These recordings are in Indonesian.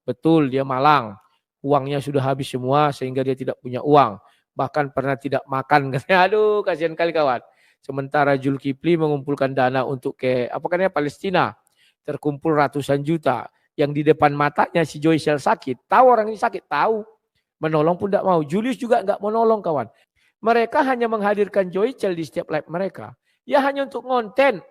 Betul, dia malang. Uangnya sudah habis semua sehingga dia tidak punya uang. Bahkan pernah tidak makan. Aduh, kasihan kali kawan. Sementara Zulkifli mengumpulkan dana untuk ke Palestina. Terkumpul ratusan juta. Yang di depan matanya si Joycel sakit. Tahu orang ini sakit? Tahu. Menolong pun tidak mau. Julius juga nggak mau nolong kawan. Mereka hanya menghadirkan Joycel di setiap live mereka. Ya hanya untuk konten.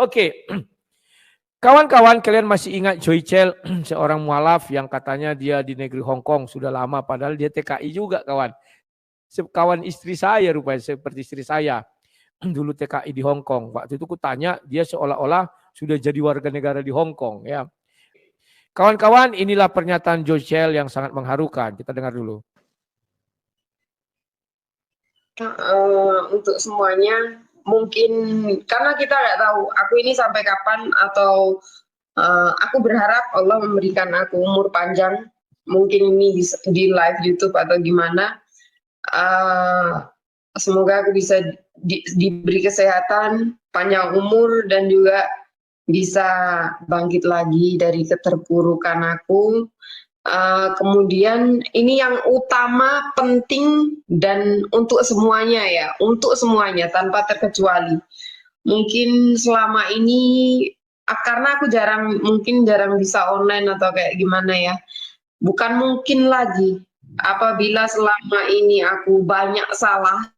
Oke. Kawan-kawan, kalian masih ingat Joycel, seorang mualaf yang katanya dia di negeri Hong Kong sudah lama, padahal dia TKI juga kawan. Kawan istri saya rupanya, seperti istri saya. Dulu TKI di Hong Kong. Waktu itu aku tanya, dia seolah-olah sudah jadi warga negara di Hong Kong. Ya. Kawan-kawan, inilah pernyataan Joycel yang sangat mengharukan. Kita dengar dulu. Untuk semuanya, mungkin karena kita nggak tahu aku ini sampai kapan, atau aku berharap Allah memberikan aku umur panjang, mungkin ini di live YouTube atau gimana. Semoga aku bisa diberi kesehatan, panjang umur, dan juga bisa bangkit lagi dari keterpurukan aku. Kemudian ini yang utama, penting, dan untuk semuanya ya, untuk semuanya tanpa terkecuali. Mungkin selama ini karena aku mungkin jarang bisa online atau kayak gimana ya. Bukan mungkin lagi apabila selama ini aku banyak salah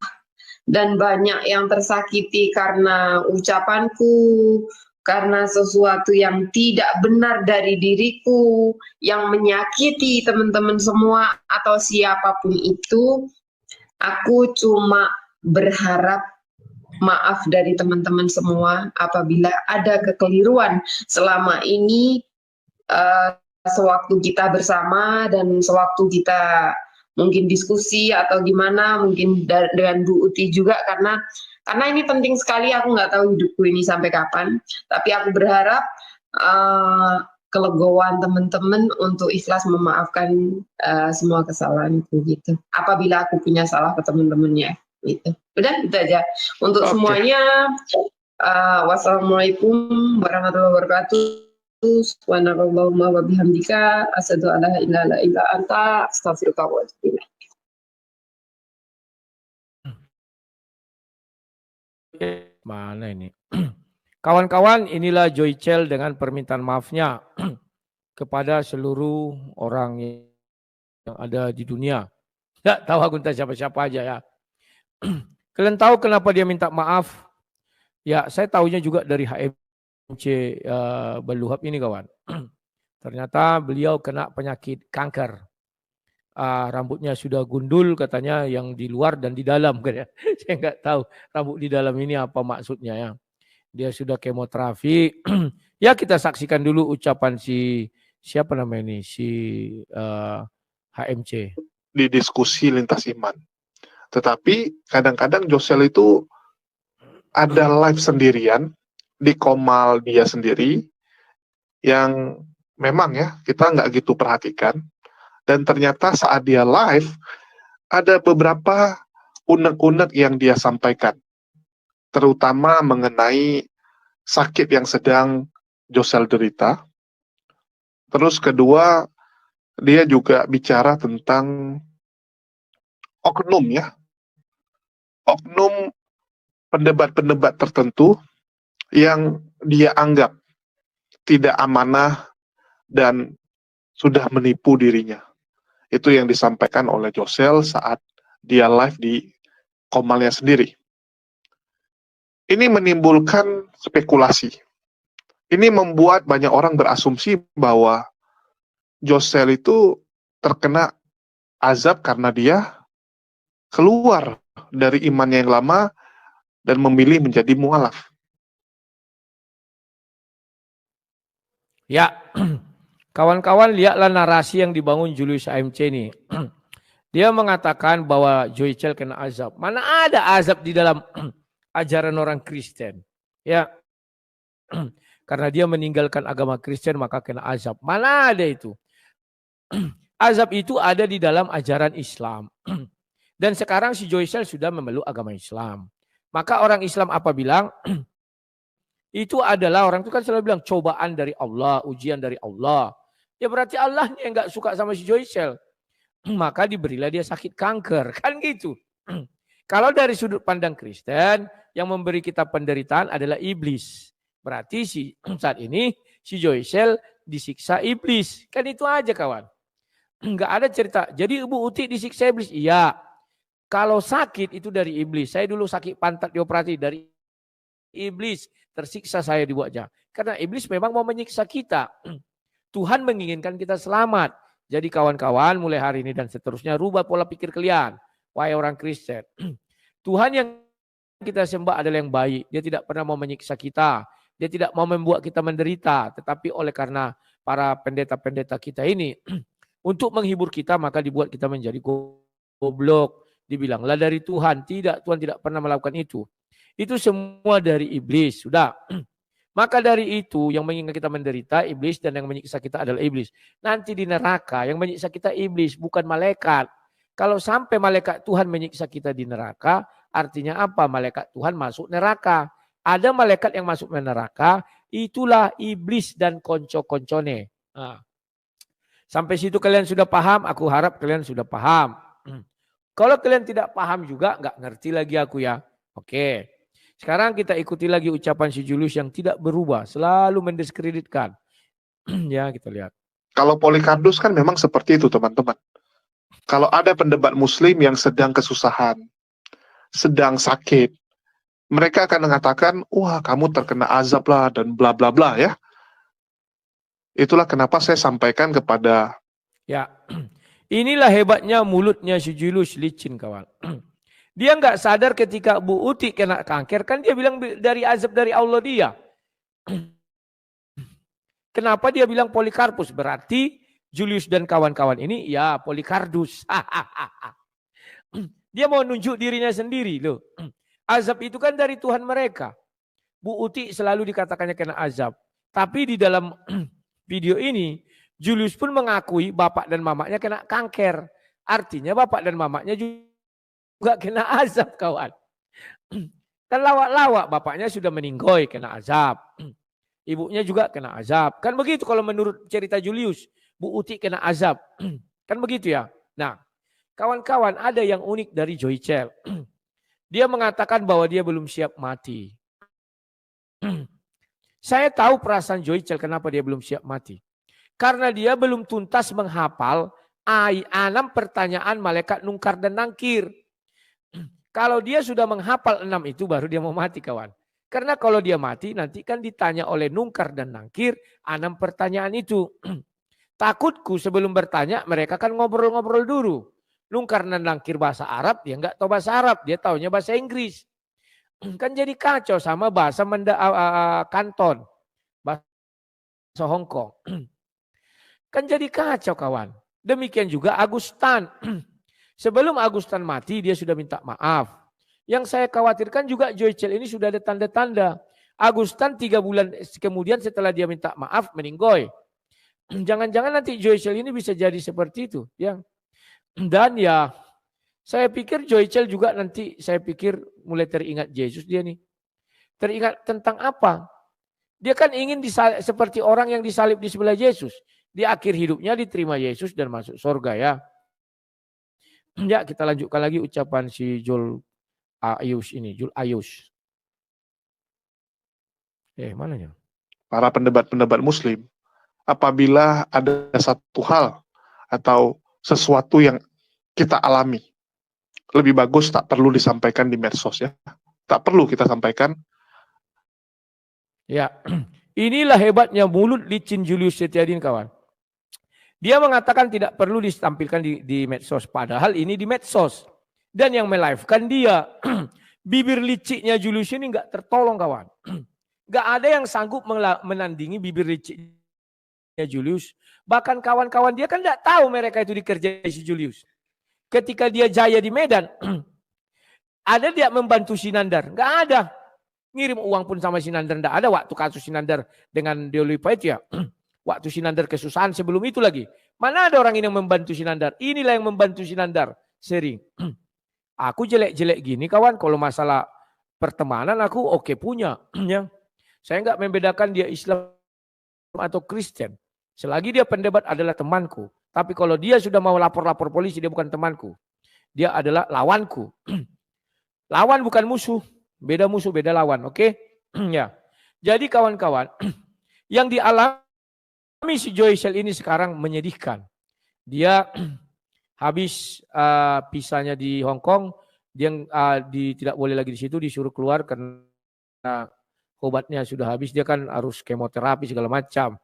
dan banyak yang tersakiti karena ucapanku, karena sesuatu yang tidak benar dari diriku, yang menyakiti teman-teman semua atau siapapun itu, aku cuma berharap maaf dari teman-teman semua apabila ada kekeliruan selama ini, sewaktu kita bersama dan sewaktu kita mungkin diskusi atau gimana, mungkin dengan Bu Uti juga, karena ini penting sekali. Aku nggak tahu hidupku ini sampai kapan, tapi aku berharap kelegoan teman-teman untuk ikhlas memaafkan semua kesalahanku gitu. Apabila aku punya salah ke teman-temannya gitu. Udah itu aja untuk semuanya. Wassalamualaikum warahmatullahi wabarakatuh. Subhanallahumma wa bihamdika asyhadu an la ilaha illa anta astaghfiruka wa atubu ilaik. Mana ini? Kawan-kawan, inilah Joycel dengan permintaan maafnya kepada seluruh orang yang ada di dunia. Tidak tahu aku entah siapa-siapa aja ya. Kalian tahu kenapa dia minta maaf? Ya, saya tahunya juga dari HMC Beluhab ini kawan. Ternyata beliau kena penyakit kanker. Rambutnya sudah gundul katanya, yang di luar dan di dalam. Saya nggak tahu rambut di dalam ini apa maksudnya ya. Dia sudah kemoterapi. Ya kita saksikan dulu ucapan siapa namanya ini, si HMC. Di diskusi lintas iman. Tetapi kadang-kadang Joycel itu ada live sendirian di komal dia sendiri yang memang ya kita nggak gitu perhatikan. Dan ternyata saat dia live ada beberapa unek-unek yang dia sampaikan, terutama mengenai sakit yang sedang Joycel derita. Terus kedua, dia juga bicara tentang oknum ya, oknum pendebat-pendebat tertentu yang dia anggap tidak amanah dan sudah menipu dirinya. Itu yang disampaikan oleh Joycel saat dia live di komalnya sendiri. Ini menimbulkan spekulasi. Ini membuat banyak orang berasumsi bahwa Joycel itu terkena azab karena dia keluar dari imannya yang lama dan memilih menjadi mualaf. Ya, kawan-kawan, lihatlah narasi yang dibangun Julius HMC ini. Dia mengatakan bahwa Joycel kena azab. Mana ada azab di dalam ajaran orang Kristen? Ya, karena dia meninggalkan agama Kristen maka kena azab. Mana ada itu? Azab itu ada di dalam ajaran Islam. Dan sekarang si Joycel sudah memeluk agama Islam. Maka orang Islam apa bilang? Itu adalah orang itu kan selalu bilang cobaan dari Allah, ujian dari Allah. Ya berarti Allahnya yang nggak suka sama si Joycel. Maka diberilah dia sakit kanker. Kan gitu. Kalau dari sudut pandang Kristen, yang memberi kita penderitaan adalah iblis. Berarti saat ini si Joycel disiksa iblis. Kan itu aja kawan. Enggak ada cerita. Jadi Ibu Uti disiksa iblis. Iya. Kalau sakit itu dari iblis. Saya dulu sakit pantat dioperasi dari iblis. Tersiksa saya di wajah. Karena iblis memang mau menyiksa kita. Tuhan menginginkan kita selamat. Jadi kawan-kawan mulai hari ini dan seterusnya rubah pola pikir kalian. Wahai orang Kristen. Tuhan yang kita sembah adalah yang baik. Dia tidak pernah mau menyiksa kita. Dia tidak mau membuat kita menderita. Tetapi oleh karena para pendeta-pendeta kita ini. Untuk menghibur kita maka dibuat kita menjadi goblok. Dibilanglah dari Tuhan. Tidak, Tuhan tidak pernah melakukan itu. Itu semua dari iblis. Sudah. Maka dari itu yang mengingat kita menderita iblis dan yang menyiksa kita adalah iblis. Nanti di neraka yang menyiksa kita iblis bukan malaikat. Kalau sampai malaikat Tuhan menyiksa kita di neraka, artinya apa? Malaikat Tuhan masuk neraka. Ada malaikat yang masuk ke neraka, itulah iblis dan konco-koncone. Nah, sampai situ kalian sudah paham? Aku harap kalian sudah paham. Kalau kalian tidak paham juga, nggak ngerti lagi aku ya. Oke. Sekarang kita ikuti lagi ucapan si Julius yang tidak berubah, selalu mendiskreditkan. Ya, kita lihat. Kalau Polycarpus kan memang seperti itu, teman-teman. Kalau ada pendebat muslim yang sedang kesusahan, sedang sakit, mereka akan mengatakan, wah kamu terkena azab lah dan bla bla bla ya. Itulah kenapa saya sampaikan kepada... Ya, inilah hebatnya mulutnya si Julius licin kawan. Dia nggak sadar ketika Bu Uti kena kanker, kan dia bilang dari azab dari Allah dia. Kenapa dia bilang Polycarpus? Berarti Julius dan kawan-kawan ini ya Polycarpus. Dia mau nunjuk dirinya sendiri loh. Azab itu kan dari Tuhan mereka. Bu Uti selalu dikatakannya kena azab. Tapi di dalam video ini Julius pun mengakui bapak dan mamanya kena kanker. Artinya bapak dan mamanya juga kena azab kawan. Kan lawak-lawak bapaknya sudah meninggoy kena azab. Ibunya juga kena azab. Kan begitu kalau menurut cerita Julius. Bu Uti kena azab. Kan begitu ya. Nah kawan-kawan ada yang unik dari Joycel. Dia mengatakan bahwa dia belum siap mati. Saya tahu perasaan Joycel kenapa dia belum siap mati. Karena dia belum tuntas menghafal 6 pertanyaan malaikat nungkar dan nangkir. Kalau dia sudah menghafal 6 itu baru dia mau mati kawan. Karena kalau dia mati nanti kan ditanya oleh nungkar dan nangkir 6 pertanyaan itu. Takutku sebelum bertanya mereka kan ngobrol-ngobrol dulu. Nungkar dan nangkir bahasa Arab dia nggak tahu bahasa Arab, dia taunya bahasa Inggris. Kan jadi kacau sama bahasa Kanton, bahasa Hong Kong. Kan jadi kacau kawan. Demikian juga Agustan. Sebelum Agustan mati dia sudah minta maaf. Yang saya khawatirkan juga Joycel ini sudah ada tanda-tanda. Agustan 3 bulan kemudian setelah dia minta maaf meninggoy. Jangan-jangan nanti Joycel ini bisa jadi seperti itu. Ya. Dan ya saya pikir Joycel juga nanti saya pikir mulai teringat Yesus dia nih. Teringat tentang apa? Dia kan ingin seperti orang yang disalib di sebelah Yesus. Di akhir hidupnya diterima Yesus dan masuk surga ya. Ya kita lanjutkan lagi ucapan si Jul Ayus ini. Jul Ayus. Mananya? Para pendebat-pendebat muslim. Apabila ada satu hal atau sesuatu yang kita alami. Lebih bagus tak perlu disampaikan di medsos ya. Tak perlu kita sampaikan. Ya. Inilah hebatnya mulut licin Julius Setiadin kawan. Dia mengatakan tidak perlu ditampilkan di medsos. Padahal ini di medsos. Dan yang melive-kan dia. Bibir liciknya Julius ini nggak tertolong kawan. Nggak ada yang sanggup menandingi bibir liciknya Julius. Bahkan kawan-kawan dia kan nggak tahu mereka itu dikerjai si Julius. Ketika dia jaya di Medan. Ada dia membantu Sinandar? Nggak ada. Ngirim uang pun sama Sinandar nggak ada. Waktu kasus Sinandar dengan Deolipa itu ya. Waktu Sinandar kesusahan sebelum itu lagi. Mana ada orang ini yang membantu Sinandar? Inilah yang membantu Sinandar. Sering. Aku jelek-jelek gini kawan. Kalau masalah pertemanan aku oke punya. Ya. Saya nggak membedakan dia Islam atau Kristen. Selagi dia pendebat adalah temanku. Tapi kalau dia sudah mau lapor-lapor polisi, dia bukan temanku. Dia adalah lawanku. Lawan bukan musuh. Beda musuh, beda lawan. Oke? Ya. Jadi kawan-kawan, yang dialami si Joycel ini sekarang menyedihkan. Dia habis pisahnya di Hong Kong, dia tidak boleh lagi di situ, disuruh keluar karena obatnya sudah habis. Dia kan harus kemoterapi segala macam.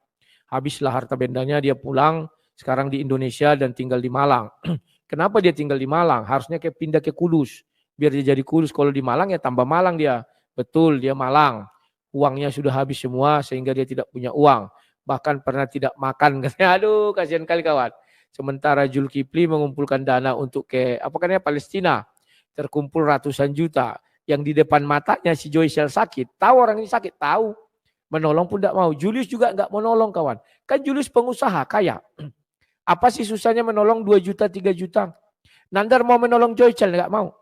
Habislah harta bendanya, dia pulang sekarang di Indonesia dan tinggal di Malang. Kenapa dia tinggal di Malang? Harusnya pindah ke Kudus. Biar dia jadi Kudus. Kalau di Malang ya tambah Malang dia. Betul, dia Malang. Uangnya sudah habis semua sehingga dia tidak punya uang. Bahkan pernah tidak makan. Aduh, kasihan kali kawan. Sementara Zulkifli mengumpulkan dana untuk Palestina. Terkumpul ratusan juta. Yang di depan matanya si Joycel sakit. Tahu orang ini sakit? Tahu. Menolong pun tidak mau. Julius juga nggak mau nolong kawan. Kan Julius pengusaha kaya. Apa sih susahnya menolong 2 juta, 3 juta? Nandar mau menolong Joycel nggak mau.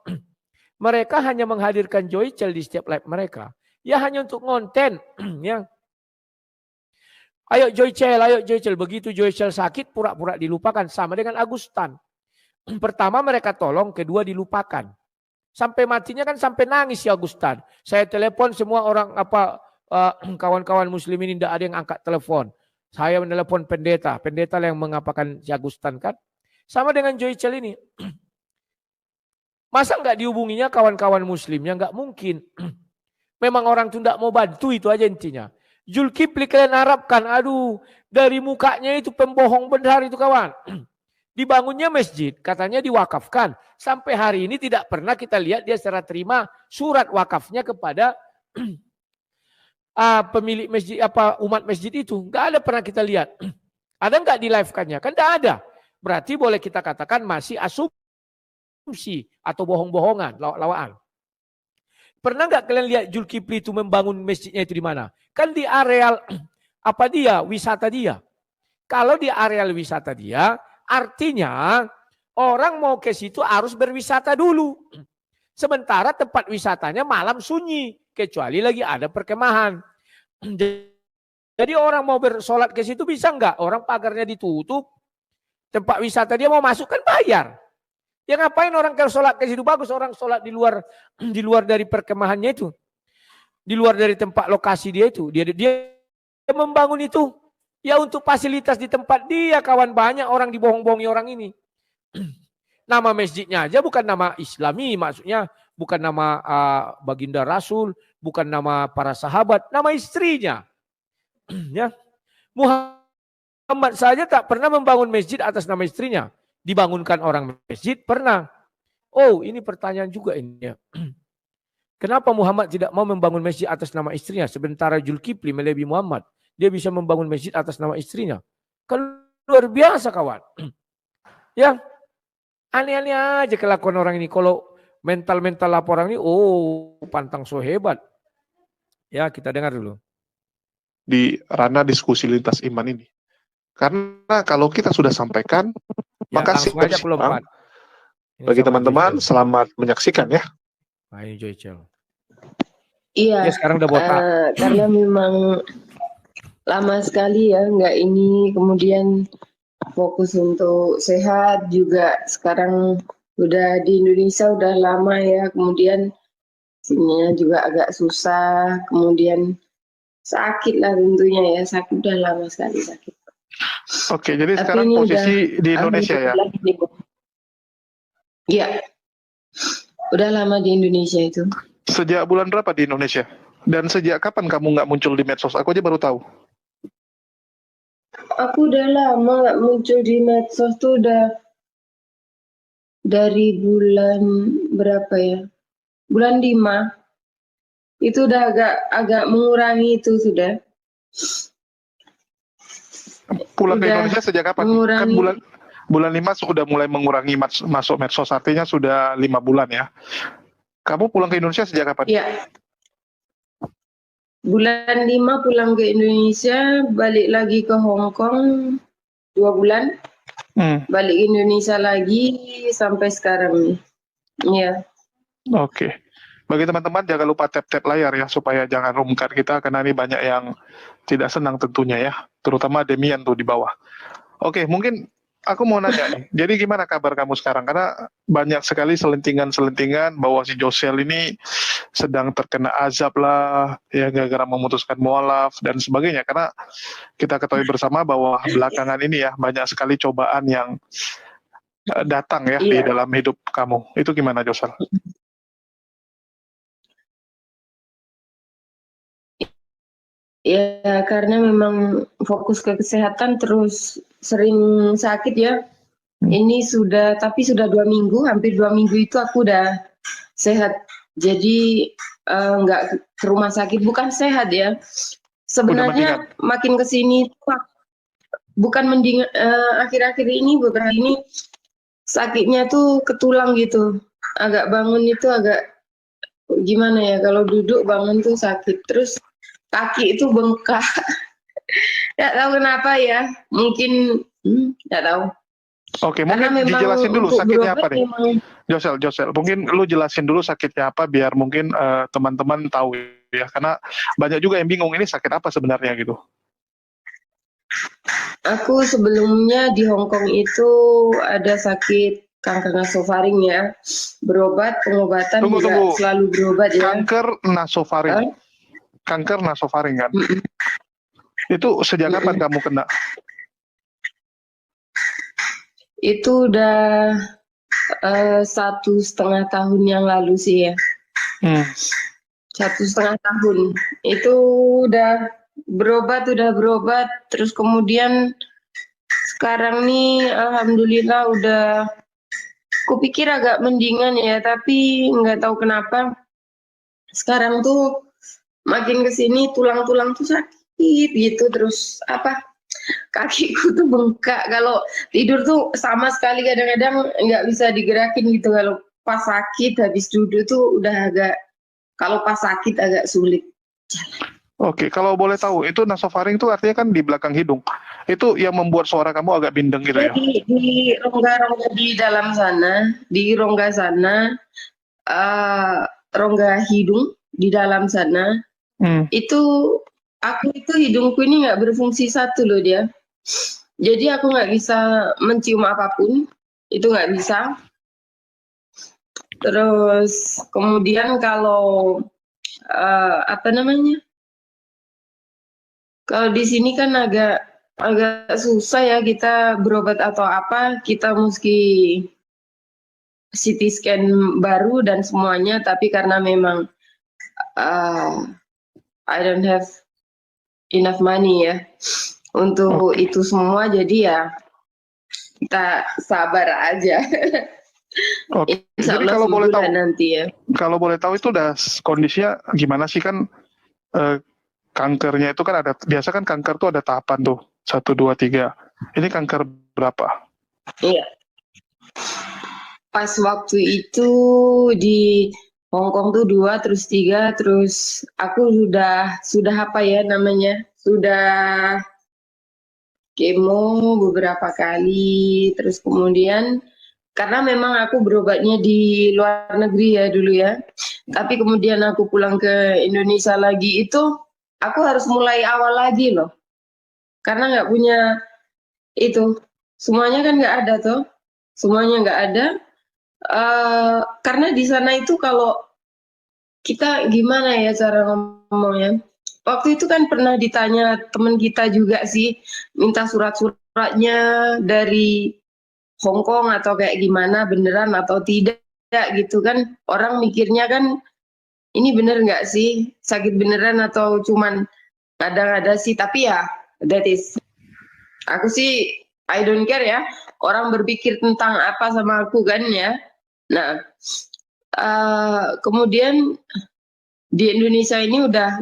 Mereka hanya menghadirkan Joycel di setiap live mereka. Ya hanya untuk konten. Ya. Ayo Joycel. Begitu Joycel sakit pura-pura dilupakan. Sama dengan Agustan. Pertama mereka tolong, kedua dilupakan. Sampai matinya kan sampai nangis si Agustan. Saya telepon semua orang kawan-kawan muslim ini tidak ada yang angkat telepon. Saya menelepon pendeta. Pendeta yang mengapakan si Agustan kan. Sama dengan Joycel ini. Masa nggak dihubunginya kawan-kawan muslimnya? Nggak mungkin. Memang orang itu tidak mau bantu, itu aja intinya. Zulkifli kalian harapkan, aduh, dari mukanya itu pembohong benar itu kawan. Dibangunnya masjid, katanya diwakafkan. Sampai hari ini tidak pernah kita lihat dia secara terima surat wakafnya kepada pemilik masjid, umat masjid itu. Nggak ada pernah kita lihat. Ada nggak di live-kannya? Kan nggak ada. Berarti boleh kita katakan masih asumsi atau bohong-bohongan, lawaan. Pernah nggak kalian lihat Zulkifli itu membangun masjidnya itu di mana? Kan di areal wisata dia. Kalau di areal wisata dia, artinya orang mau ke situ harus berwisata dulu. Sementara tempat wisatanya malam sunyi, kecuali lagi ada perkemahan. Jadi orang mau bersolat ke situ bisa nggak? Orang pagarnya ditutup, tempat wisata dia mau masuk kan bayar. Ya ngapain orang kalau sholat ke situ? Bagus orang sholat di luar dari perkemahannya itu. Di luar dari tempat lokasi dia itu. Dia membangun itu. Ya untuk fasilitas di tempat dia kawan. Banyak orang dibohong-bohongi orang ini. Nama masjidnya aja bukan nama Islami. Maksudnya bukan nama baginda Rasul. Bukan nama para sahabat. Nama istrinya. Ya. Muhammad saja tak pernah membangun masjid atas nama istrinya. Dibangunkan orang masjid pernah. Oh, ini pertanyaan juga ini. Kenapa Muhammad tidak mau membangun masjid atas nama istrinya? Sementara Zulkifli melebihi Muhammad. Dia bisa membangun masjid atas nama istrinya. Kan luar biasa kawan. Ya, aneh-aneh aja kelakuan orang ini. Kalau mental-mental laporan ini, pantang so hebat. Ya, kita dengar dulu. Di ranah diskusi lintas iman ini. Karena kalau kita sudah sampaikan, ya, maka simbang. Bagi teman-teman, selamat menyaksikan ya. Ayo Joycel. Iya. Ya, sekarang udah botak. Karena memang lama sekali ya, nggak ini. Kemudian fokus untuk sehat juga. Sekarang udah di Indonesia udah lama ya. Kemudian sininya juga agak susah. Kemudian sakit lah tentunya ya. Sakit udah lama sekali sakit. Oke, jadi sekarang posisi di Indonesia ya? Iya, udah lama di Indonesia itu. Sejak bulan berapa di Indonesia? Dan sejak kapan kamu nggak muncul di medsos? Aku aja baru tahu. Aku udah lama nggak muncul di medsos tuh udah dari bulan berapa ya? Bulan 5. Itu udah agak mengurangi itu sudah. Pulang ke Indonesia sejak kapan? Kan bulan 5 sudah mulai mengurangi masuk medsos, artinya sudah 5 bulan ya. Kamu pulang ke Indonesia sejak kapan? Iya. Bulan 5 pulang ke Indonesia, balik lagi ke Hong Kong 2 bulan. Balik ke Indonesia lagi sampai sekarang nih. Iya. Oke. Bagi teman-teman jangan lupa tap-tap layar ya supaya jangan rumkat kita karena ini banyak yang tidak senang tentunya ya, terutama Demian tuh di bawah. Oke, mungkin aku mau nanya nih. Jadi gimana kabar kamu sekarang? Karena banyak sekali selentingan-selentingan bahwa si Josel ini sedang terkena azab lah, ya gara-gara memutuskan mualaf dan sebagainya. Karena kita ketahui bersama bahwa belakangan ini ya banyak sekali cobaan yang datang ya di Iya. dalam hidup kamu. Itu gimana Josel? Ya, karena memang fokus ke kesehatan terus sering sakit ya. Ini tapi sudah 2 minggu, hampir 2 minggu itu aku udah sehat. Jadi nggak ke rumah sakit, bukan sehat ya. Sebenarnya makin ke sini bukan mending akhir-akhir ini beberapa ini sakitnya tuh ke tulang gitu. Agak bangun itu agak gimana ya, kalau duduk bangun tuh sakit. Terus kaki itu bengkak. Nggak tahu kenapa ya. Mungkin nggak tahu. Oke, mungkin dijelasin dulu sakitnya apa nih? Josel, mungkin lu jelasin dulu sakitnya apa biar mungkin teman-teman tahu ya. Karena banyak juga yang bingung ini sakit apa sebenarnya gitu. Aku sebelumnya di Hong Kong itu ada sakit kanker nasofaring ya. Pengobatan juga selalu berobat ya. Kanker nasofaring. Kanker nasofaring kan? Itu sejak kapan kamu kena? Itu udah 1,5 tahun yang lalu sih ya. 1,5 tahun. Itu udah berobat, terus kemudian sekarang nih alhamdulillah udah, kupikir agak mendingan ya, tapi nggak tahu kenapa sekarang tuh makin kesini tulang-tulang tuh sakit gitu, terus kakiku tuh bengkak, kalau tidur tuh sama sekali kadang-kadang nggak bisa digerakin gitu, kalau pas sakit habis duduk tuh udah kalau pas sakit agak sulit. Oke, kalau boleh tahu, itu nasofaring itu artinya kan di belakang hidung. Itu yang membuat suara kamu agak bindeng gitu ya? Di rongga-rongga di dalam sana, di rongga sana, rongga hidung di dalam sana, itu hidungku ini nggak berfungsi satu loh dia. Jadi aku nggak bisa mencium apapun, itu nggak bisa. Terus kemudian kalau kalau di sini kan agak susah ya kita berobat atau apa, kita mesti CT scan baru dan semuanya, tapi karena memang I don't have enough money ya untuk itu semua, jadi ya kita sabar aja. Oke. Jadi kalau boleh tahu nanti ya. Kalau boleh tahu itu udah kondisinya gimana sih, kan kankernya itu kan ada, biasa kan kanker tuh ada tahapan tuh 1, 2, 3. Ini kanker berapa? Iya. Pas waktu itu di Hong Kong tuh 2, terus 3, terus aku sudah apa ya namanya, sudah kemo beberapa kali, terus kemudian karena memang aku berobatnya di luar negeri ya dulu ya, tapi kemudian aku pulang ke Indonesia lagi itu aku harus mulai awal lagi loh, karena nggak punya itu, semuanya kan nggak ada tuh, semuanya nggak ada. Karena di sana itu kalau kita gimana ya cara ngomongnya, waktu itu kan pernah ditanya teman kita juga sih, minta surat-suratnya dari Hong Kong atau kayak gimana, beneran atau tidak gitu kan, orang mikirnya kan ini bener nggak sih, sakit beneran atau cuman ada sih, tapi ya that is, aku sih I don't care ya, orang berpikir tentang apa sama aku kan ya. Nah kemudian di Indonesia ini udah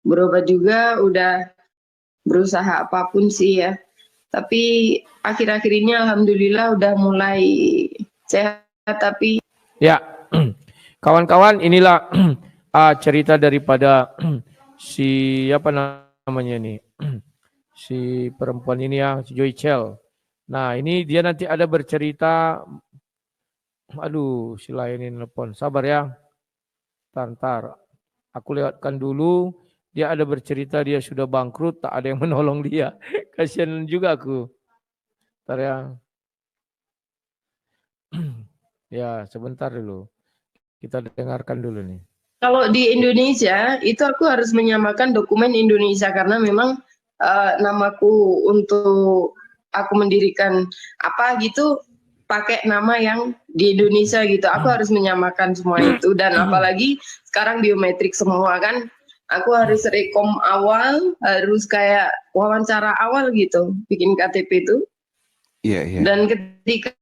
berobat juga, udah berusaha apapun sih ya, tapi akhir-akhir ini alhamdulillah udah mulai sehat. Tapi ya kawan-kawan, inilah cerita daripada si apa namanya ini si perempuan ini ya, si Joy Chell. Nah ini dia nanti ada bercerita Aduh, si lain ini nelpon. Sabar ya. Ntar. Aku lewatkan dulu. Dia ada bercerita dia sudah bangkrut, tak ada yang menolong dia. Kasian juga aku. Ntar ya. Ya, sebentar dulu. Kita dengarkan dulu nih. Kalau di Indonesia itu aku harus menyamakan dokumen Indonesia karena memang namaku untuk aku mendirikan apa gitu pakai nama yang di Indonesia gitu. Aku harus menyamakan semua itu dan apalagi sekarang biometrik semua kan. Aku harus rekom awal, harus kayak wawancara awal gitu bikin KTP itu. Iya, iya. Dan ketika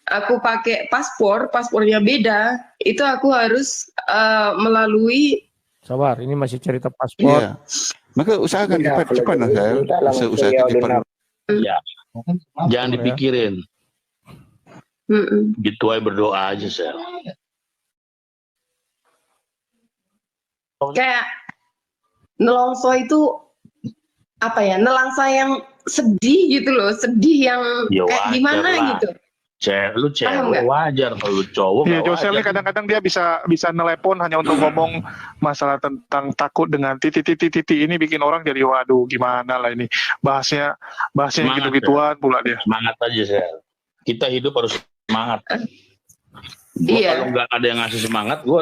aku pakai paspornya beda, itu aku harus melalui. Sabar, ini masih cerita paspor. Iya. Maka usahakan cepat lah saya. Usahakan cepat. Ya. Jangan dipikirin. Gitu aja, berdoa aja saya. Kayak nelongso itu apa ya? Nelangsa yang sedih gitu loh, sedih yang Ya, kayak gimana lah. gitu. Lu cewek wajar, kalau lu cowok Iya, nggak Josel wajar. ini kadang-kadang dia bisa nelepon hanya untuk ngomong masalah tentang takut dengan titik ini bikin orang jadi waduh gimana lah ini bahasnya Semangat, gitu-gituan pula dia. Semangat aja saya. Kita hidup harus semangat. Gua Iya. kalau nggak ada yang ngasih semangat, gue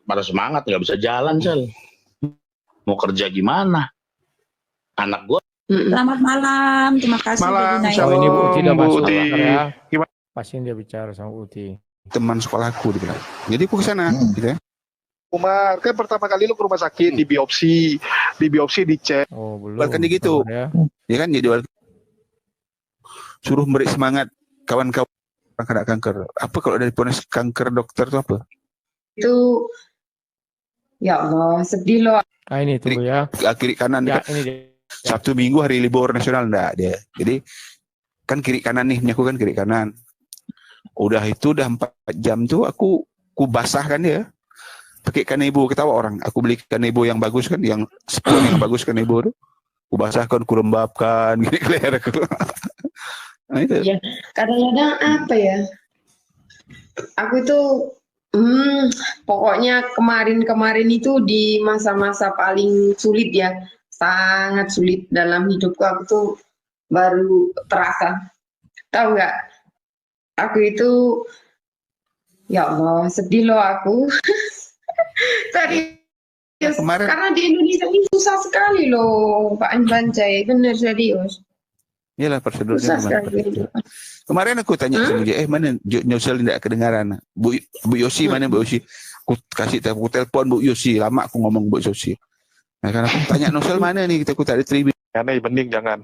pada semangat nggak bisa jalan Sel. Mau kerja gimana? Anak gue Selamat malam, terima kasih. Malam, Deddy Oh, Naik. ini Bu Uti udah Bu masuk Uti. ya. Gimana? Pasien dia bicara sama Uti. Teman sekolahku dia bilang. Jadi aku ke sana gitu ya. Umar, kan pertama kali lu ke rumah sakit di biopsi dicek. Oh, belum. Bahkan dia gitu. Sabar ya. Ya kan jadi suruh beri semangat kawan-kawan orang kena kanker. Apa kalau dari ponis kanker dokter itu apa? Itu ya Allah, sedih loh. Ah, ini tunggu ya. Kiri kanan Ya, kan. ini dia. Sabtu Minggu hari libur nasional enggak dia. Jadi kan kiri kanan nih, punya aku kan kiri kanan. Udah 4 jam tuh aku basahkan dia. Pakai kanebo, ketawa orang. Aku beli kanebo yang bagus kan, yang spon yang bagus kanebo tuh. Aku basahkan, aku lembabkan, gini ke leher aku. Nah itu. Ya, kadang-kadang apa ya? Aku itu pokoknya kemarin itu di masa-masa paling sulit ya. Sangat sulit dalam hidupku, aku tuh baru terasa. Tahu nggak? Aku itu, ya Allah, sedih loh aku. Serius. Kemarin- Karena di Indonesia ini susah sekali loh, Pak Anbancay. Bener serius. Iyalah prosedurnya Susah gimana sekali. prosedur. Kemarin aku tanya sama dia, mana Nyosel tidak kedengaran. Bu Yosi mana Bu Yosi? Aku kasih aku telepon Bu Yosi, lama aku ngomong Bu Yosi. Nah, karena aku tanya Nosel mana nih, aku tak ada tribun Karena mending jangan.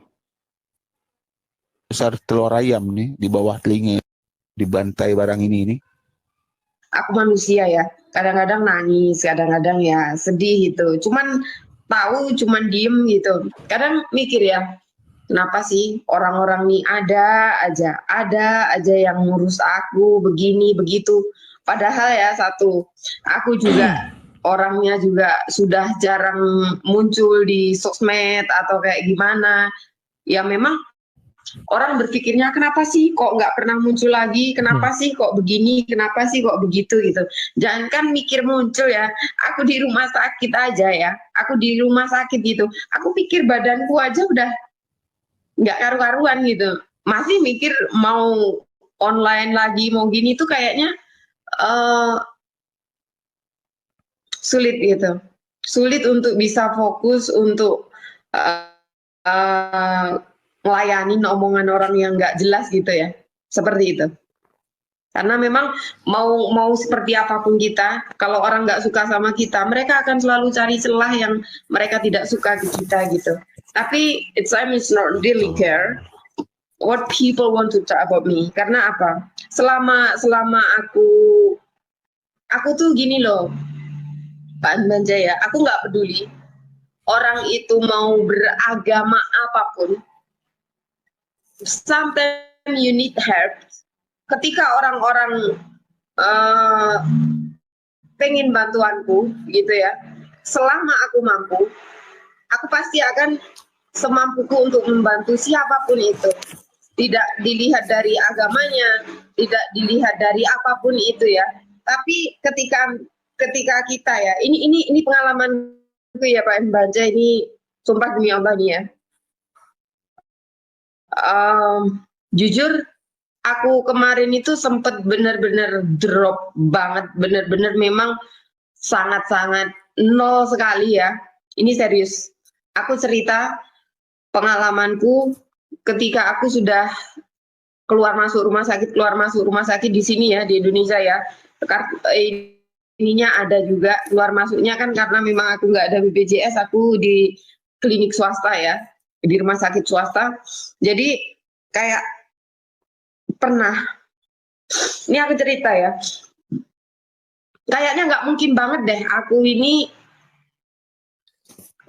besar telur ayam nih di bawah telinga, dibantai barang ini. Aku manusia ya, kadang-kadang nangis, kadang-kadang ya sedih gitu. Cuman cuman diem gitu. Kadang mikir ya, kenapa sih orang-orang nih ada aja yang ngurus aku begini begitu. Padahal ya satu, aku juga orangnya juga sudah jarang muncul di sosmed atau kayak gimana. Ya memang orang berpikirnya kenapa sih kok nggak pernah muncul lagi, kenapa sih kok begini, kenapa sih kok begitu gitu. Jangankan mikir muncul ya, aku di rumah sakit aja ya, aku di rumah sakit gitu, aku pikir badanku aja udah nggak karu-karuan gitu, masih mikir mau online lagi, mau gini tuh kayaknya sulit gitu, sulit untuk bisa fokus untuk ngelayanin omongan orang yang nggak jelas gitu ya, seperti itu. Karena memang mau seperti apapun kita, kalau orang nggak suka sama kita, mereka akan selalu cari celah yang mereka tidak suka ke kita gitu. Tapi it's not really care what people want to talk about me. Karena apa? Selama aku tuh gini loh, Pak Anbanjaya, aku nggak peduli orang itu mau beragama apapun. Sometimes you need help. Ketika orang-orang pengen bantuanku gitu ya, selama aku mampu, aku pasti akan semampuku untuk membantu siapapun itu. tidak dilihat dari agamanya, tidak dilihat dari apapun itu ya. Tapi ketika kita ya, ini pengalamanku ya Pak Mbanja, ini sumpah demi Allah nih ya. Jujur, aku kemarin itu sempat benar-benar drop banget, benar-benar memang sangat-sangat nol sekali ya. Ini serius. Aku cerita pengalamanku ketika aku sudah keluar masuk rumah sakit di sini ya, di Indonesia ya. Ininya ada juga keluar masuknya kan karena memang aku nggak ada BPJS, aku di klinik swasta ya, di rumah sakit swasta. Jadi kayak pernah, ini aku cerita ya, kayaknya nggak mungkin banget deh aku ini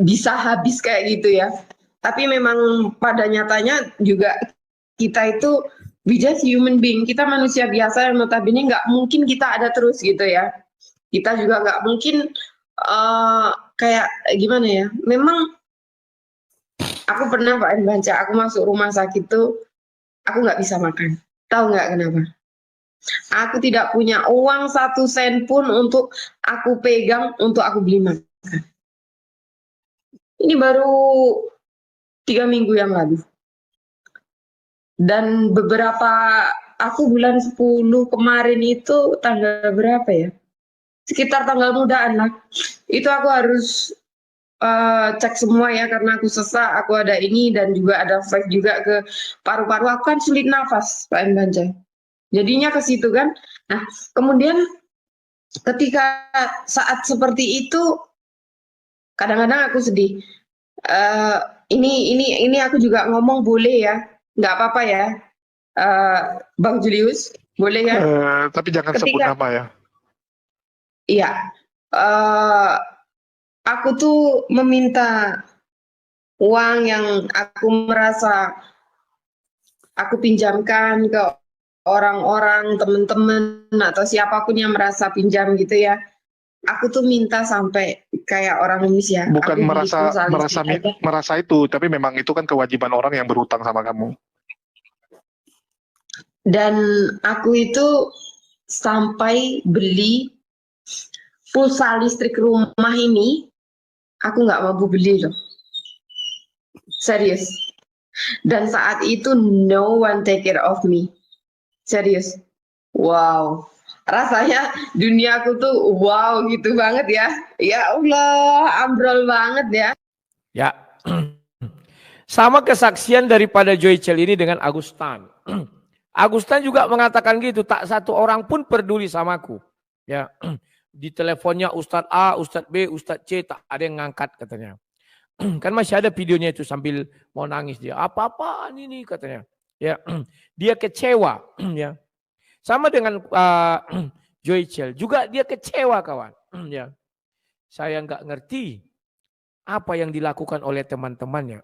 bisa habis kayak gitu ya. Tapi memang pada nyatanya juga kita itu we just human being, kita manusia biasa yang notabene nggak mungkin kita ada terus gitu ya. Kita juga nggak mungkin kayak gimana ya. Memang aku pernah Pak Mbanja, aku masuk rumah sakit tuh aku nggak bisa makan. Tahu nggak kenapa? Aku tidak punya uang 1 sen pun untuk aku pegang untuk aku beli makan. Ini baru 3 minggu yang lalu. Dan beberapa, aku bulan 10 kemarin itu tanggal berapa ya? Sekitar tanggal mudaan lah. Itu aku harus cek semua ya karena aku sesak, aku ada ini dan juga ada flek juga ke paru-paru. Aku kan sulit nafas, Pak Mbanja. Jadinya ke situ kan. Nah, kemudian ketika saat seperti itu kadang-kadang aku sedih. Ini aku juga ngomong boleh ya, nggak apa-apa ya, Bang Julius, boleh ya? Tapi jangan sebut nama ya. Iya, aku tuh meminta uang yang aku merasa aku pinjamkan ke orang-orang, teman-teman atau siapapun yang merasa pinjam gitu ya. Aku tuh minta sampai kayak orang Indonesia. Bukan aku merasa itu, tapi memang itu kan kewajiban orang yang berhutang sama kamu. Dan aku itu sampai beli pulsa listrik rumah ini, aku nggak mampu beli loh. Serius. Dan saat itu no one take care of me. Serius. Wow. Rasanya duniaku tuh wow gitu banget ya. Ya Allah, ambrol banget ya. Ya. Sama kesaksian daripada Joycel ini dengan Agustan. Agustan juga mengatakan gitu, tak satu orang pun peduli samaku. Ya. Di teleponnya Ustadz A, Ustadz B, Ustadz C, tak ada yang ngangkat katanya. Kan masih ada videonya itu sambil mau nangis dia. Apa-apaan ini katanya. Ya. Dia kecewa, ya. Sama dengan Joycel juga dia kecewa kawan. Ya, saya nggak ngerti apa yang dilakukan oleh teman-temannya.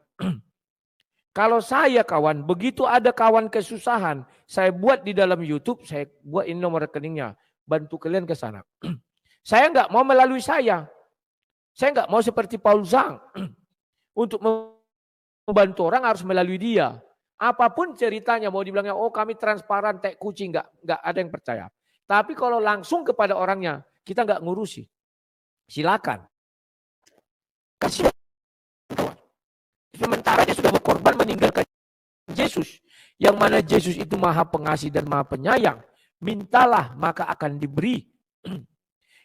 Kalau saya kawan, begitu ada kawan kesusahan, saya buat di dalam YouTube, saya buat ini nomor rekeningnya, bantu kalian ke sana. Saya nggak mau melalui saya nggak mau seperti Paul Zhang untuk membantu orang harus melalui dia. Apapun ceritanya mau dibilangnya, oh kami transparan, tek kucing, nggak ada yang percaya. Tapi kalau langsung kepada orangnya, kita nggak ngurusi. Silakan. Kasih. Sementara dia sudah berkorban meninggalkan Yesus. Yang mana Yesus itu maha pengasih dan maha penyayang. Mintalah maka akan diberi.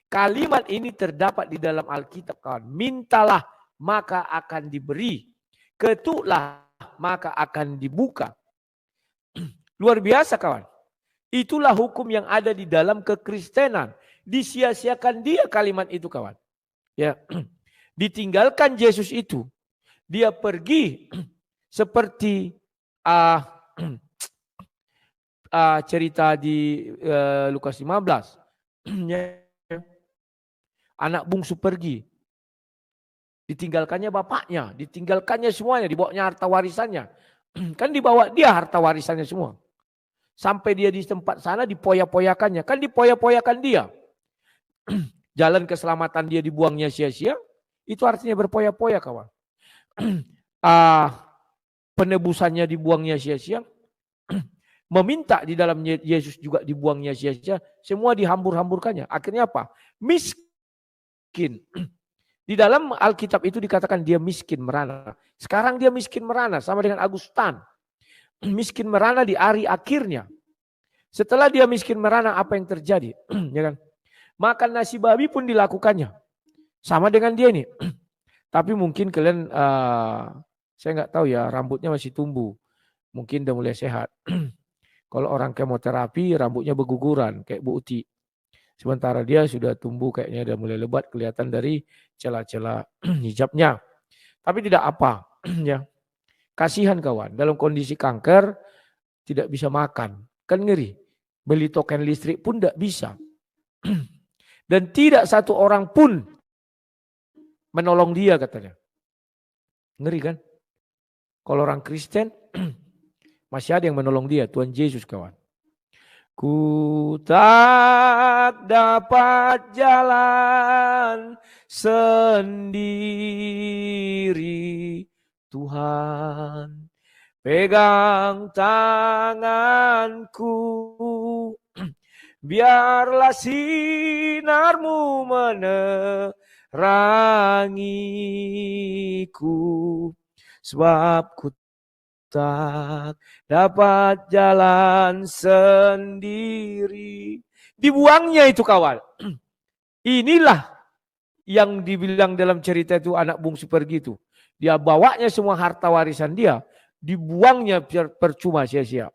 Kalimat ini terdapat di dalam Alkitab kawan. Mintalah maka akan diberi. Ketuklah maka akan dibuka. Luar biasa kawan. Itulah hukum yang ada di dalam kekristenan. Disia-siakan dia kalimat itu kawan. Ya, ditinggalkan Yesus itu. Dia pergi seperti cerita di Lukas 15. Anak bungsu pergi. Ditinggalkannya bapaknya, ditinggalkannya semuanya, dibawanya harta warisannya. Kan dibawa dia harta warisannya semua. Sampai dia di tempat sana dipoya-poyakannya. Kan dipoya-poyakan dia. Jalan keselamatan dia dibuangnya sia-sia. Itu artinya berpoya-poya kawan. Penebusannya dibuangnya sia-sia. meminta di dalam Yesus juga dibuangnya sia-sia, semua dihambur-hamburkannya. Akhirnya apa? Miskin. Di dalam Alkitab itu dikatakan dia miskin merana. Sekarang dia miskin merana sama dengan Agustan. Miskin merana di hari akhirnya. Setelah dia miskin merana, apa yang terjadi? Ya kan? Makan nasi babi pun dilakukannya. Sama dengan dia nih. Tapi mungkin kalian, saya nggak tahu ya, rambutnya masih tumbuh. Mungkin udah mulai sehat. Kalau orang kemoterapi, rambutnya berguguran kayak Bu Uti. Sementara dia sudah tumbuh kayaknya udah mulai lebat kelihatan dari celah-celah hijabnya. Tapi tidak apa. Ya. Kasihan kawan, dalam kondisi kanker tidak bisa makan. Kan ngeri. Beli token listrik pun tidak bisa. Dan tidak satu orang pun menolong dia katanya. Ngeri kan? Kalau orang Kristen masih ada yang menolong dia, Tuhan Yesus kawan. Ku tak dapat jalan sendiri, Tuhan pegang tanganku, biarlah sinarmu menerangiku, sebab ku tak dapat jalan sendiri. Dibuangnya itu kawan. Inilah yang dibilang dalam cerita itu anak bungsu pergi itu. Dia bawanya semua harta warisan dia. Dibuangnya percuma sia-sia.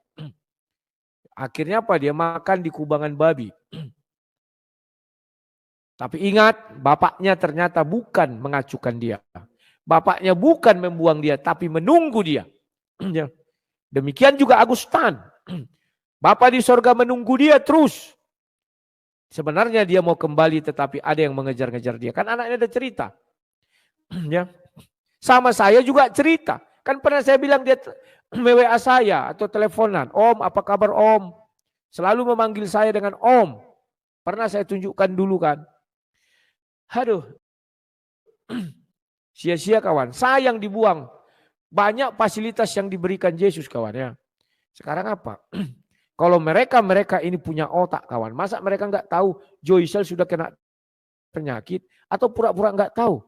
Akhirnya apa? Dia makan di kubangan babi. Tapi ingat, bapaknya ternyata bukan mengacukan dia. Bapaknya bukan membuang dia, tapi menunggu dia. Demikian juga Agustan. Bapa di sorga menunggu dia terus. Sebenarnya dia mau kembali tetapi ada yang mengejar-ngejar dia. Kan anaknya ada cerita. Ya. Sama saya juga cerita. Kan pernah saya bilang dia WA saya atau teleponan. Om, apa kabar Om? Selalu memanggil saya dengan Om. Pernah saya tunjukkan dulu kan. Aduh. Sia-sia kawan. Sayang dibuang. Banyak fasilitas yang diberikan Yesus kawan ya. Sekarang apa? Kalau mereka ini punya otak kawan. Masa mereka nggak tahu Joycel sudah kena penyakit atau pura-pura nggak tahu?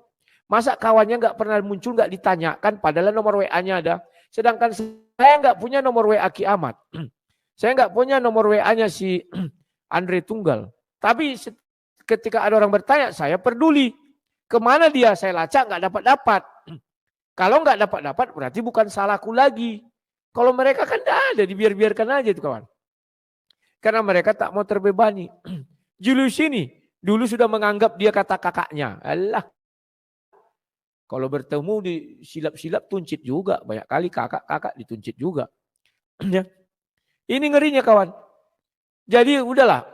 Masa kawannya nggak pernah muncul, nggak ditanyakan padahal nomor WA-nya ada. Sedangkan saya nggak punya nomor WA Ki Ahmad. Saya nggak punya nomor WA-nya si Andre Tunggal. Tapi ketika ada orang bertanya, saya peduli. Kemana dia? Saya lacak nggak dapat-dapat. Kalau nggak dapat-dapat berarti bukan salahku lagi. Kalau mereka kan tidak ada, dibiarkan aja itu kawan. Karena mereka tak mau terbebani. Julius ini dulu sudah menganggap dia kata kakaknya. Alah. Kalau bertemu di silap-silap tuncit juga. Banyak kali kakak-kakak dituncit juga. Ini ngerinya kawan. Jadi udahlah.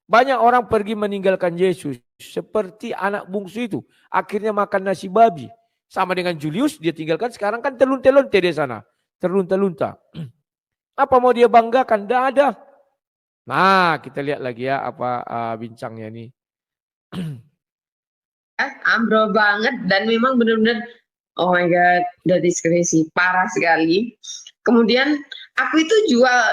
Banyak orang pergi meninggalkan Yesus. Seperti anak bungsu itu. Akhirnya makan nasi babi. Sama dengan Julius, dia tinggalkan sekarang kan telun-telunta di sana. Terlunta-lunta. Apa mau dia banggakan? Tidak ada. Nah, kita lihat lagi ya apa bincangnya ini. Ambrol banget dan memang benar-benar oh my god, udah diskresi parah sekali. Kemudian aku itu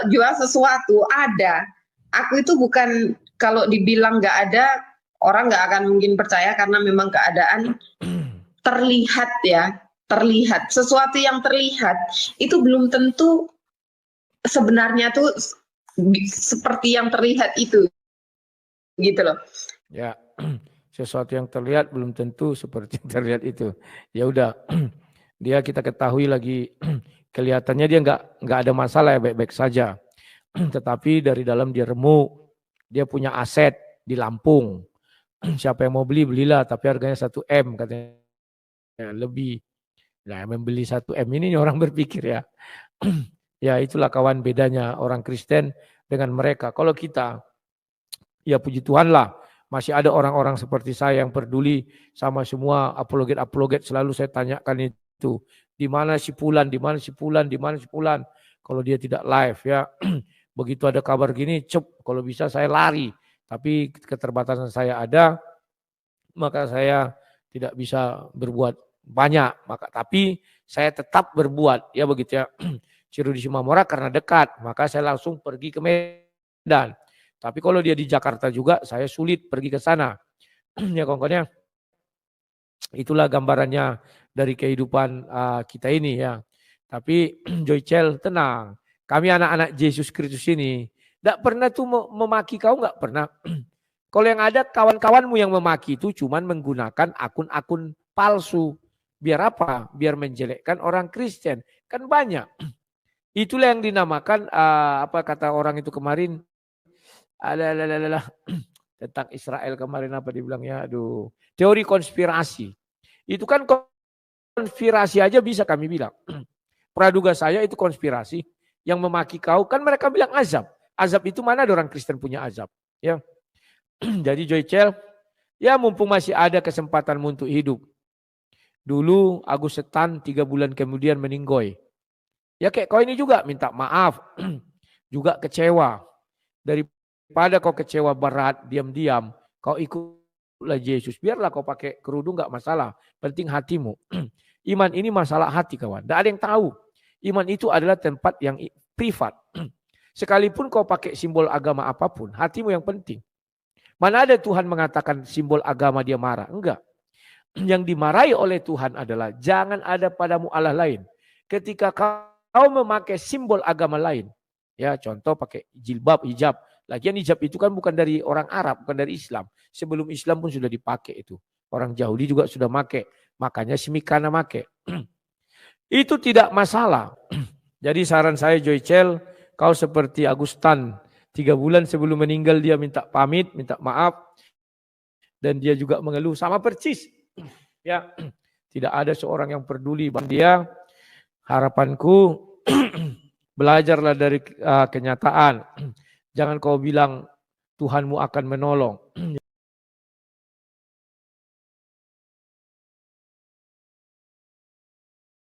jual sesuatu ada. Aku itu bukan kalau dibilang nggak ada orang nggak akan mungkin percaya karena memang keadaan terlihat ya, terlihat sesuatu yang terlihat itu belum tentu sebenarnya tuh seperti yang terlihat itu, gitu loh. Ya, sesuatu yang terlihat belum tentu seperti yang terlihat itu. Ya udah, dia kita ketahui lagi kelihatannya dia nggak ada masalah ya, baik-baik saja. Tetapi dari dalam dia remuk, dia punya aset di Lampung. Siapa yang mau beli belilah, tapi harganya 1 M katanya. Ya, lebih. Nah, membeli 1 M ini orang berpikir ya. Ya itulah kawan bedanya orang Kristen dengan mereka. Kalau kita, ya puji Tuhan lah, masih ada orang-orang seperti saya yang peduli sama semua apologet-apologet. Selalu saya tanyakan itu. Di mana si Fulan, di mana si Fulan, di mana si Fulan. Kalau dia tidak live ya. Begitu ada kabar gini, kalau bisa saya lari. Tapi keterbatasan saya ada, maka saya tidak bisa berbuat banyak, tapi saya tetap berbuat ya begitu ya. Ciru di Sumamora karena dekat, maka saya langsung pergi ke Medan. Tapi kalau dia di Jakarta juga, saya sulit pergi ke sana. Ya kawan-kawannya, itulah gambarannya dari kehidupan kita ini ya. Tapi Joycel tenang, kami anak-anak Yesus Kristus ini tidak pernah tuh memaki kau, nggak pernah. Kalau yang ada kawan-kawanmu yang memaki itu cuman menggunakan akun-akun palsu. Biar apa? Biar menjelekkan orang Kristen. Kan banyak. Itulah yang dinamakan apa kata orang itu kemarin, tentang Israel kemarin apa dibilangnya, aduh, teori konspirasi. Itu kan konspirasi aja bisa kami bilang. Praduga saya itu konspirasi. Yang memaki kau kan mereka bilang azab. Azab itu mana ada orang Kristen punya azab, ya. Jadi Joycel, ya mumpung masih ada kesempatan untuk hidup. Dulu Agus Setan 3 bulan kemudian meninggoy. Ya kayak kau ini juga minta maaf, juga kecewa. Daripada kau kecewa berat, diam-diam, kau ikutlah Yesus. Biarlah kau pakai kerudung gak masalah, penting hatimu. Iman ini masalah hati kawan, tidak ada yang tahu. Iman itu adalah tempat yang privat. Sekalipun kau pakai simbol agama apapun, hatimu yang penting. Mana ada Tuhan mengatakan simbol agama dia marah? Enggak. Yang dimarahi oleh Tuhan adalah jangan ada padamu Allah lain. Ketika kau memakai simbol agama lain, ya contoh pakai jilbab, hijab. Lagian hijab itu kan bukan dari orang Arab, bukan dari Islam. Sebelum Islam pun sudah dipakai itu. Orang Yahudi juga sudah pakai. Makanya Simikana pakai. Itu tidak masalah. Jadi saran saya Joycel, kau seperti Agustan. 3 bulan sebelum meninggal dia minta pamit, minta maaf. Dan dia juga mengeluh sama persis. Ya, tidak ada seorang yang peduli bang dia. Harapanku belajarlah dari kenyataan. Jangan kau bilang Tuhanmu akan menolong.